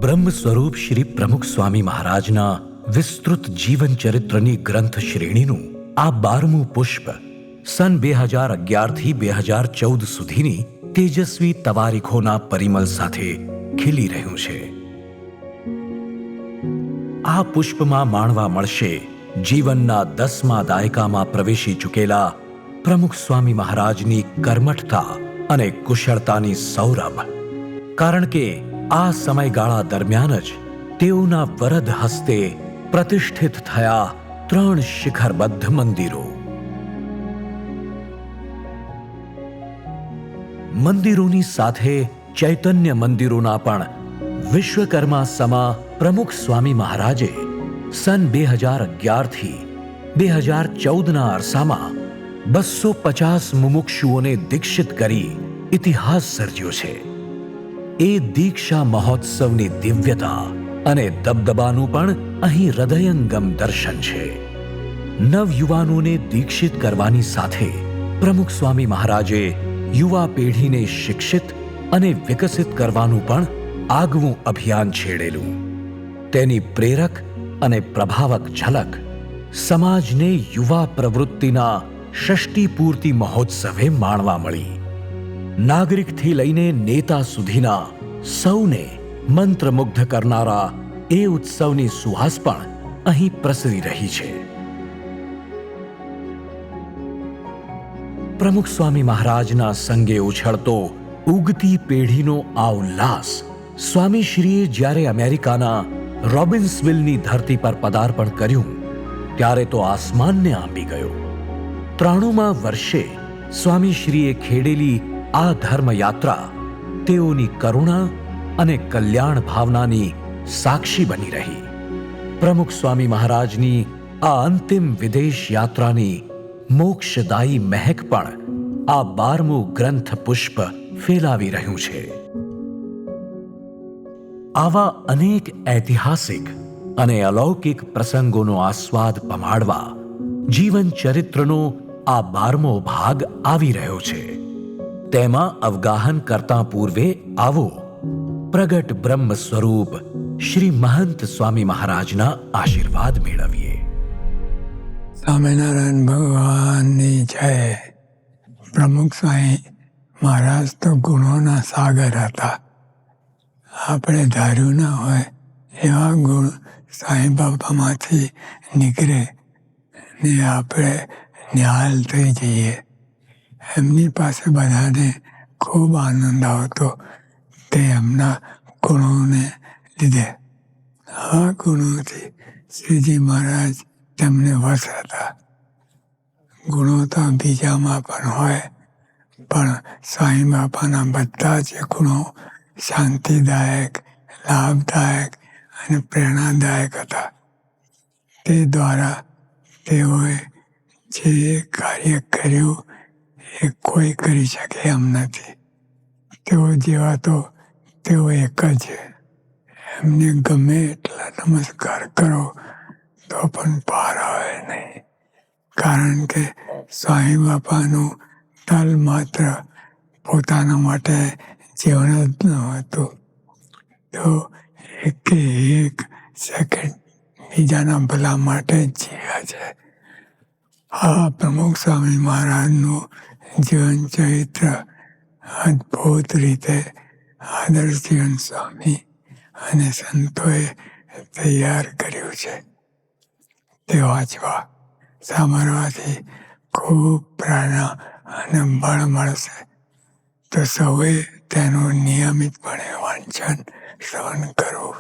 બ્રહ્મ સ્વરૂપ શ્રી પ્રમુખ સ્વામી મહારાજના વિસ્તૃત જીવન ચરિત્રની ગ્રંથ શ્રેણીનું આ 12મું પુષ્પ સન 2011 થી 2014 સુધીની તેજસ્વી તવારીખોના પરિમલ સાથે ખીલી રહ્યું છે. આ પુષ્પમાં માણવા મળશે જીવનના 10મા દાયકામાં પ્રવેશી ચૂકેલા પ્રમુખ સ્વામી મહારાજની કર્મઠતા અને કુશળતાની સૌરભ. કારણ કે આ સમયગાળા દરમિયાન જ તેઓના વરદ હસ્તે પ્રતિષ્ઠિત થયા 3 શિખરબદ્ધ મંદિરો. મંદિરોની સાથે ચૈતન્ય મંદિરોના પણ વિશ્વકર્મા સમા પ્રમુખ સ્વામી મહારાજે સન 2011 થી 2014ના અરસામાં 250 મુમુક્ષુઓને દીક્ષિત કરી ઇતિહાસ સર્જ્યો છે. એ દીક્ષા મહોત્સવની દિવ્યતા અને દબદબાનું પણ અહીં હૃદયંગમ દર્શન છે. નવયુવાનોને દીક્ષિત કરવાની સાથે પ્રમુખ સ્વામી મહારાજે યુવા પેઢીને શિક્ષિત અને વિકસિત કરવાનું પણ આગવું અભિયાન છેડેલું. તેની પ્રેરક અને પ્રભાવક ઝલક સમાજને યુવા પ્રવૃત્તિના ષષ્ટિપૂર્તિ મહોત્સવે માણવા મળી. નાગરિકથી લઈને નેતા સુધીના સૌને મંત્રમુગ્ધ કરનારા એ ઉત્સવની સુવાસ પણ અહીં પ્રસરી રહી છે. પ્રમુખ સ્વામી મહારાજના સંગે ઉછળતો ઉગતી પેઢીનો આ ઉલ્લાસ સ્વામીશ્રીએ જ્યારે અમેરિકાના રોબિન્સવિલની ધરતી પર પદાર્પણ કર્યું ત્યારે તો આસમાનને આંબી ગયો. 93મા વર્ષે સ્વામીશ્રીએ ખેડેલી આ ધર્મયાત્રા તેઓની કરુણા અને કલ્યાણ ભાવનાની સાક્ષી બની રહી. પ્રમુખ સ્વામી મહારાજની આ અંતિમ વિદેશ યાત્રાની મોક્ષદાયી મહેક પણ આ 12મું ગ્રંથ પુષ્પ ફેલાવી રહ્યું છે. આવા અનેક ઐતિહાસિક અને અલૌકિક પ્રસંગોનો આસ્વાદ પમાડવા જીવન ચરિત્રનો આ 12મો ભાગ આવી રહ્યો છે. તેમાં અવગાહન કરતા પૂર્વે આવો પ્રગટ બ્રહ્મ સ્વરૂપ શ્રી મહંત સ્વામી મહારાજના આશીર્વાદ મેળવીએ. સ્વામિનારાયણ ભગવાનની જય. પ્રમુખ સ્વામી મહારાજ તો ગુણોના સાગર હતા. આપણે ધાર્યું ના હોય એવા ગુણ સાંઈ બાબામાંથી નીકળે ને આપણે નિહાલ થઈ જઈએ. એમની પાસે બધાને ખૂબ આનંદ આવતો તે એમના ગુણોને લીધે. આ ગુણોથી શ્રીજી મહારાજ તેમને વશ હતા. ગુણો તો બીજામાં પણ હોય, પણ સ્વામી બાપાના બધા જ ગુણો શાંતિદાયક, લાભદાયક અને પ્રેરણાદાયક હતા. તે દ્વારા તેઓએ જે કાર્ય કર્યું એ કોઈ કરી શકે એમ નથી. તેઓ જેવા તો તેઓ એક જ. એમને ગમે એટલા નમસ્કાર કરો તો પણ પાર આવે નહીં. કારણ કે સ્વામી બાપાનું તલ માત્ર પોતાના માટે જીવન જ ન હતું. તો એક સેકન્ડ બીજાના ભલા માટે જ જીવ્યા છે. આ પ્રમુખ સ્વામી મહારાજનું જીવન ચરિત્ર અદ્ભુત રીતે આદર્શ જીવન સ્વામી અને સંતોએ તૈયાર કર્યું છે. તે વાંચવા સાંભળવાથી ખૂબ પ્રેરણા અને બળ મળશે. તો સૌએ તેનું નિયમિતપણે વાંચન શ્રવણ કરવું.